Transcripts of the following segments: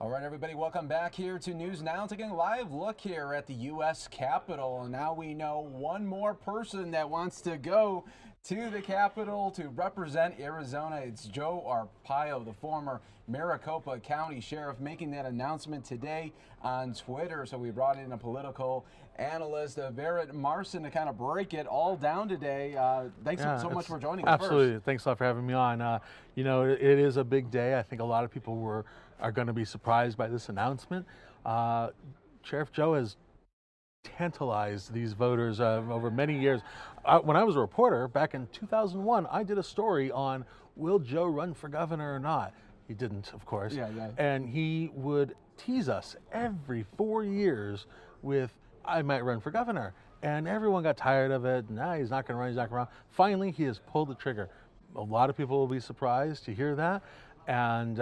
All right, everybody, welcome back here to News Now, taking a live look here at the U.S. Capitol. And now we know one more person that wants to go to the Capitol to represent Arizona. It's Joe Arpaio, the former Maricopa County Sheriff, making that announcement today on Twitter. So we brought in a political analyst, Barrett Marson, to kind of break it all down today. Thanks so much for joining us. Absolutely. Thanks a lot for having me on. You know, it is a big day. I think a lot of people are going to be surprised by this announcement. Sheriff Joe has tantalized these voters over many years. When I was a reporter back in 2001, I did a story on will Joe run for governor or not. He didn't, of course. Yeah. And he would tease us every 4 years with, I might run for governor. And everyone got tired of it. Nah, he's not going to run, he's not going to run. Finally, he has pulled the trigger. A lot of people will be surprised to hear that. And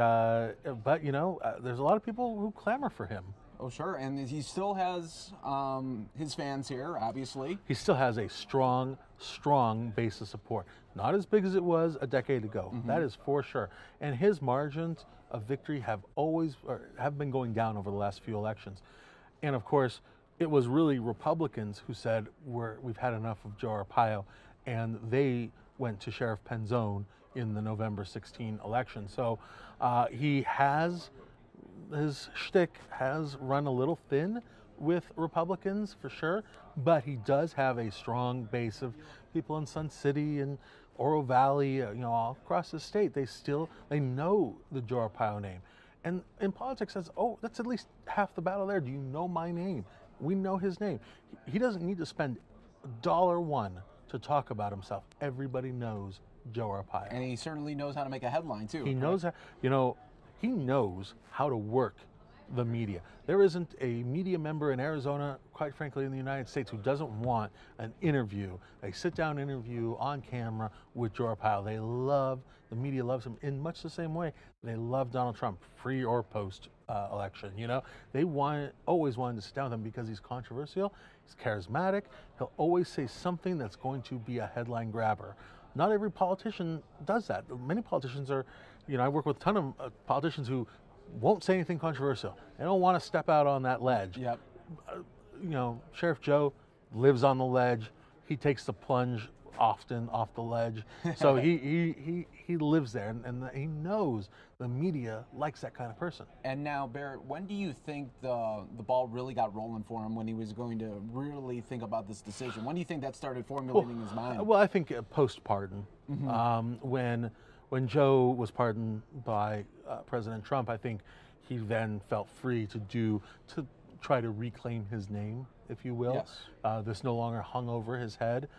but you know, there's a lot of people who clamor for him. Oh, sure. And he still has his fans here, obviously. He still has a strong base of support. Not as big as it was a decade ago. That is for sure. And his margins of victory have been going down over the last few elections. And of course, it was really Republicans who said we've had enough of Joe Arpaio, and they went to Sheriff Penzone in the November 16 election. So his shtick has run a little thin with Republicans for sure, but he does have a strong base of people in Sun City and Oro Valley, you know, all across the state. They know the Joe Arpaio name. And in politics, that's at least half the battle there. Do you know my name? We know his name. He doesn't need to spend $1 to talk about himself. Everybody knows Joe Arpaio. And he certainly knows how to make a headline too. He knows how, you know, he knows how to work the media. There isn't a media member in Arizona, quite frankly in the United States, who doesn't want an interview, a sit-down interview on camera with Joe Arpaio. The media loves him in much the same way they love Donald Trump, pre or post election. You know, they always wanted to sit down with him because he's controversial, he's charismatic, he'll always say something that's going to be a headline grabber. Not every politician does that. Many politicians are, you know, I work with a ton of politicians who won't say anything controversial. They don't want to step out on that ledge. Yep. You know, Sheriff Joe lives on the ledge. He takes the plunge often off the ledge. So he lives there, and he knows the media likes that kind of person. And now, Barrett, when do you think the ball really got rolling for him when he was going to really think about this decision? When do you think that started formulating his mind? Well, I think post-pardon. When Joe was pardoned by President Trump, I think he then felt free to try to reclaim his name, if you will. Yes. This no longer hung over his head.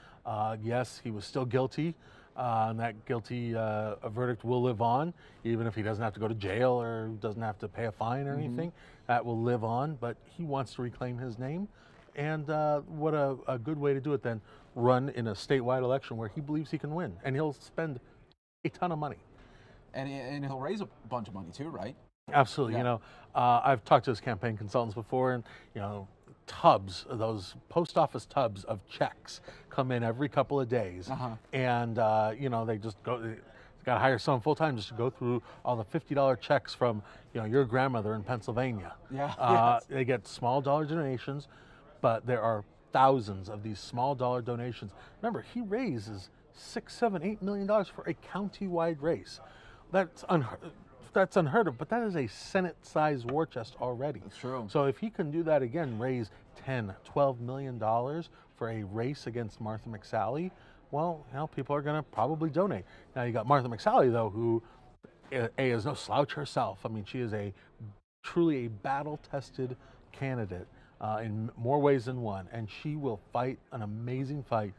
Yes, he was still guilty, and that guilty verdict will live on, even if he doesn't have to go to jail or doesn't have to pay a fine or anything. That will live on, but he wants to reclaim his name. And what a good way to do it then, run in a statewide election where he believes he can win, and he'll spend a ton of money. And he'll raise a bunch of money too, right? Absolutely. Yeah. You know, I've talked to his campaign consultants before, and you know, those post office tubs of checks come in every couple of days, and you know, they just go. They got to hire someone full time just to go through all the $50 checks from, you know, your grandmother in Pennsylvania. Yeah. They get small dollar donations, but there are thousands of these small dollar donations. Remember, he raises $6, $7, $8 million for a county-wide race. That's unheard of, but that is a Senate-sized war chest already. That's true. So if he can do that again, raise $10, $12 million for a race against Martha McSally, well, you know, people are going to probably donate. Now you got Martha McSally, though, who is no slouch herself. I mean, she is truly a battle-tested candidate in more ways than one, and she will fight an amazing fight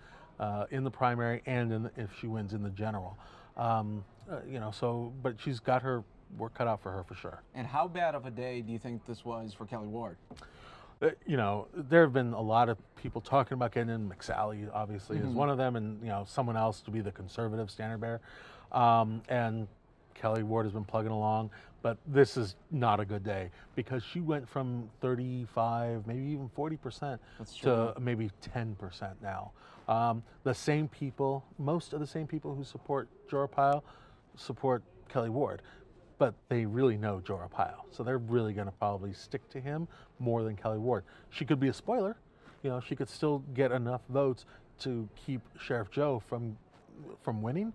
in the primary and if she wins in the general. You know, but she's got her work cut out for her for sure. And how bad of a day do you think this was for Kelly Ward? You know, there have been a lot of people talking about getting in. McSally obviously is one of them, and you know, someone else to be the conservative standard bearer. And Kelly Ward has been plugging along, but this is not a good day because she went from 35, maybe even 40% to maybe 10% now. The same people, most of the same people who support Joe Arpaio support Kelly Ward. but they really know Joe Arpaio, so they're really going to probably stick to him more than Kelly Ward. She could be a spoiler, she could still get enough votes to keep Sheriff Joe from winning,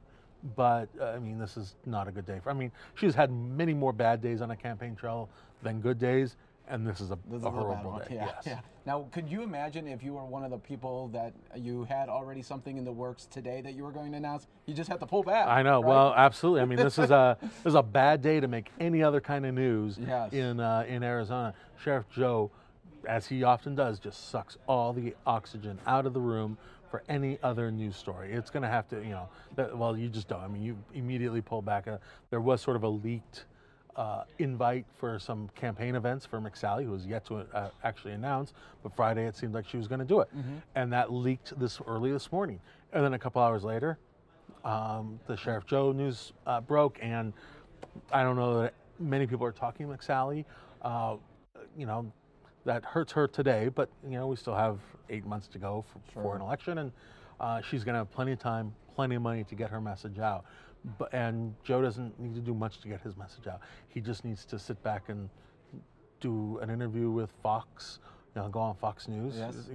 but I mean, this is not a good day for. I mean, she's had many more bad days on a campaign trail than good days, and this is a horrible day. Yeah, yes. yeah. Now, could you imagine if you were one of the people that you had already something in the works today that you were going to announce? You just have to pull back. I know. Right? Well, absolutely. I mean, this is a bad day to make any other kind of news Yes. in Arizona. Sheriff Joe, as he often does, just sucks all the oxygen out of the room for any other news story. It's going to have to, well, you just don't. I mean, you immediately pull back. There was sort of a leaked invite for some campaign events for McSally, who was yet to actually announce, but Friday it seemed like she was going to do it. And that leaked early this morning. And then a couple hours later, the Sheriff Joe news broke, and I don't know that many people are talking McSally. That hurts her today, but we still have 8 months to go for an election, and she's going to have plenty of time, plenty of money to get her message out. And Joe doesn't need to do much to get his message out. He just needs to sit back and do an interview with Fox, go on Fox News, yes.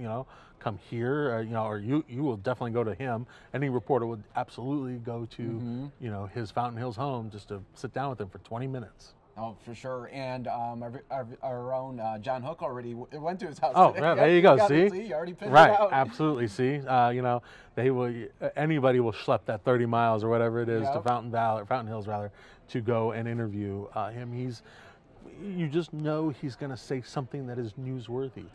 Come here, or you will definitely go to him. Any reporter would absolutely go to, his Fountain Hills home just to sit down with him for 20 minutes. Oh, for sure. And our own John Hook already went to his house. Oh, today. Yeah, there you go. See, you already pinned right? it out. Absolutely. See, they will. Anybody will schlep that 30 miles or whatever it is to Fountain Hills rather, to go and interview him. You just know he's going to say something that is newsworthy,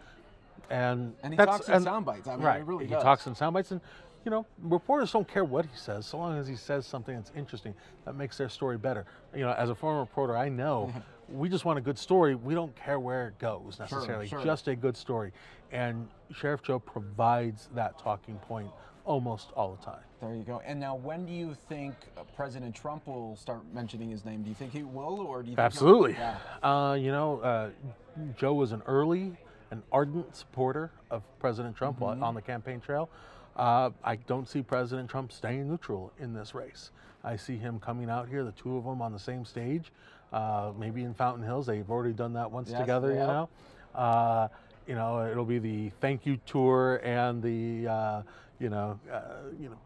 and he talks in sound bites. I mean, right? He really he does. talks in sound bites, and reporters don't care what he says, so long as he says something that's interesting, that makes their story better. As a former reporter, I know we just want a good story. We don't care where it goes necessarily, just a good story. And Sheriff Joe provides that talking point almost all the time. There you go. And now, when do you think President Trump will start mentioning his name? Do you think he will, or do you think Absolutely. Joe was an ardent supporter of President Trump on the campaign trail. I don't see President Trump staying neutral in this race. I see him coming out here, the two of them on the same stage, maybe in Fountain Hills. They've already done that once together, it'll be the thank you tour and the,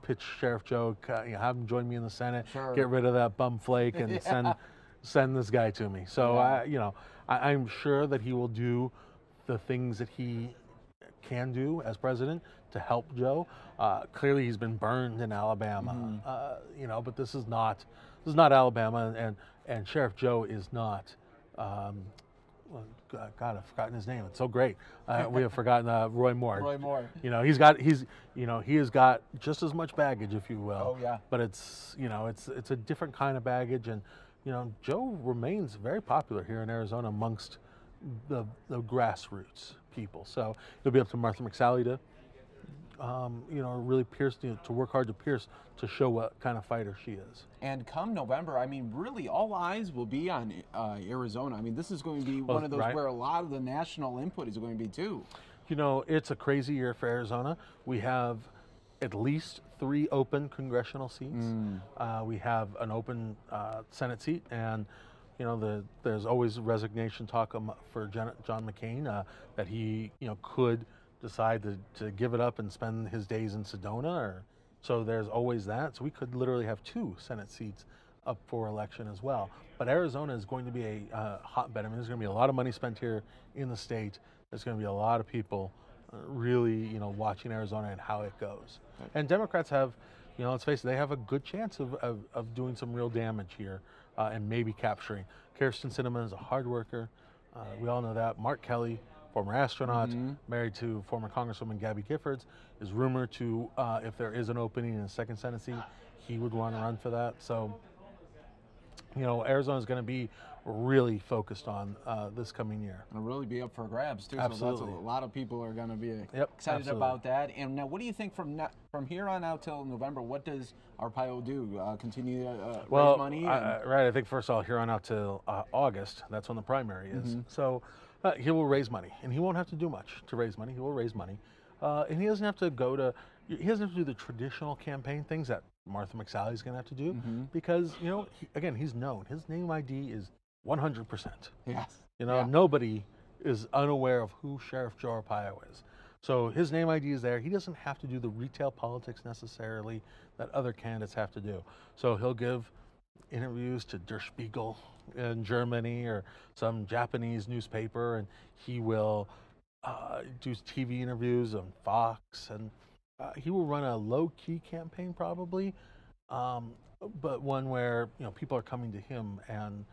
pitch Sheriff Joe, have him join me in the Senate, get rid of that bum flake and send this guy to me. So, I'm sure that he will do the things that he can do as president to help Joe. Clearly, he's been burned in Alabama, but this is not Alabama, and Sheriff Joe is not. God, I've forgotten his name. It's so great. We have forgotten Roy Moore. Roy Moore. He has got just as much baggage, if you will. Oh yeah. But it's a different kind of baggage, and Joe remains very popular here in Arizona amongst the grassroots people. So it'll be up to Martha McSally to, really pierce, to work hard to pierce, to show what kind of fighter she is. And come November, I mean, really, all eyes will be on Arizona. I mean, this is going to be one of those where a lot of the national input is going to be too. It's a crazy year for Arizona. We have at least 3 open congressional seats. We have an open Senate seat, and there's always resignation talk for John McCain, that he could decide to give it up and spend his days in Sedona, so there's always that. So we could literally have 2 Senate seats up for election as well. But Arizona is going to be a hotbed. I mean, there's going to be a lot of money spent here in the state. There's going to be a lot of people really watching Arizona and how it goes. And Democrats have, let's face it, they have a good chance of doing some real damage here. And maybe capturing. Kirsten Sinema is a hard worker. We all know that. Mark Kelly, former astronaut, married to former Congresswoman Gabby Giffords, is rumored to, if there is an opening in the 2nd Senate seat, he would want to run for that. So, Arizona is going to be really focused on this coming year. It'll really be up for grabs too. Absolutely. So that's a lot of people are going to be excited absolutely. about that. And now, what do you think from here on out till November? What does Arpaio do? Continue to raise money? Right. I think first of all, here on out till August, that's when the primary is. So he will raise money, and he won't have to do much to raise money. He will raise money, and he doesn't have to do the traditional campaign things that Martha McSally's going to have to do, because again, he's known. His name ID is 100%. Yes. Nobody is unaware of who Sheriff Joe Arpaio is. So his name ID is there. He doesn't have to do the retail politics necessarily that other candidates have to do. So he'll give interviews to Der Spiegel in Germany or some Japanese newspaper, and he will do TV interviews on Fox, and he will run a low-key campaign probably, but one where people are coming to him and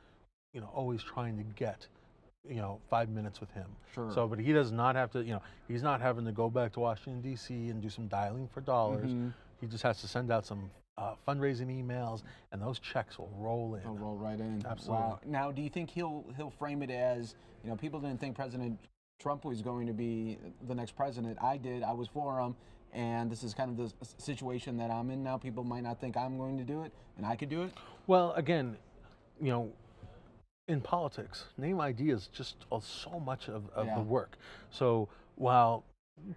always trying to get 5 minutes with him. Sure. So, but he does not have to, he's not having to go back to Washington, D.C. and do some dialing for dollars. He just has to send out some fundraising emails, and those checks will roll in. They'll roll right in. Absolutely. Wow. Now, do you think he'll frame it as, people didn't think President Trump was going to be the next president. I did. I was for him. And this is kind of the situation that I'm in now. People might not think I'm going to do it, and I could do it. Well, again, in politics, name ID is just so much of the work. So while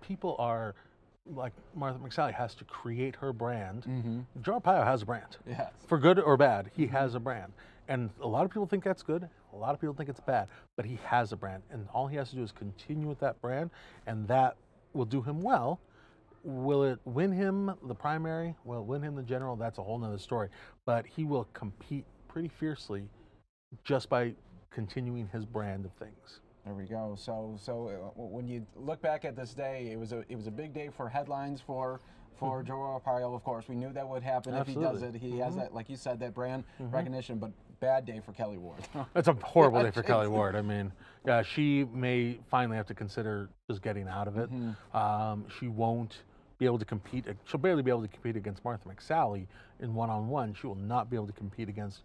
people are, like Martha McSally has to create her brand, Joe Arpaio has a brand. Yes. For good or bad, he has a brand. And a lot of people think that's good, a lot of people think it's bad, but he has a brand. And all he has to do is continue with that brand, and that will do him well. Will it win him the primary? Will it win him the general? That's a whole nother story. But he will compete pretty fiercely just by continuing his brand of things. There we go. So when you look back at this day, it was a big day for headlines for Joe Arpaio. Of course, we knew that would happen. Absolutely. If he does it. He has that, like you said, that brand recognition. But bad day for Kelly Ward. It's a horrible day for Kelly Ward. I mean, yeah, she may finally have to consider just getting out of it. She won't be able to compete. She'll barely be able to compete against Martha McSally in one-on-one. She will not be able to compete against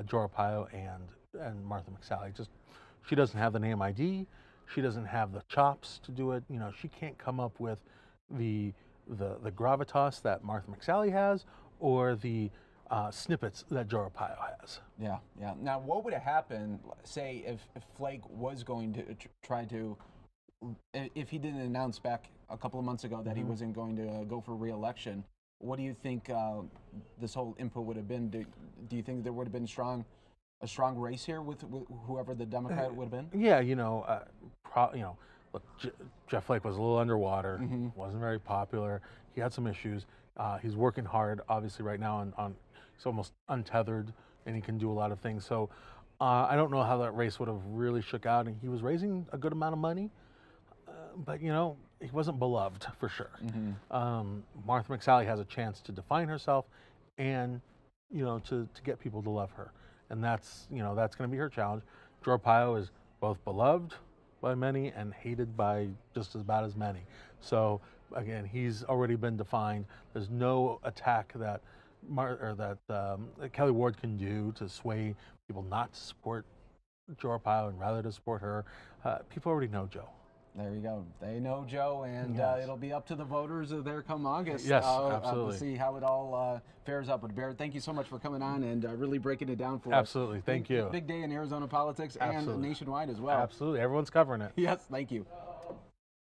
Joe Arpaio and Martha McSally. She doesn't have the name ID. She doesn't have the chops to do it. She can't come up with the gravitas that Martha McSally has, or the snippets that Joe Arpaio has. Yeah. Now, what would have happened, say, if Flake was going to try to, if he didn't announce back a couple of months ago that he wasn't going to go for re-election? What do you think this whole input would have been? Do you think there would have been a strong race here with whoever the Democrat would have been? Yeah, look, Jeff Flake was a little underwater, wasn't very popular. He had some issues. He's working hard, obviously, right now on he's almost untethered, and he can do a lot of things. So I don't know how that race would have really shook out. And he was raising a good amount of money, but he wasn't beloved for sure. Martha McSally has a chance to define herself, and to get people to love her, and that's that's going to be her challenge. Joe Arpaio is both beloved by many and hated by just as bad as many. So again, he's already been defined. There's no attack that Kelly Ward can do to sway people not to support Joe Arpaio and rather to support her. People already know Joe. There you go. They know Joe, and it'll be up to the voters there come August. Yes, absolutely. To see how it all fares up. But Barrett, thank you so much for coming on and really breaking it down for us. Absolutely. Thank you. Big day in Arizona politics and nationwide as well. Absolutely. Everyone's covering it. Yes, thank you.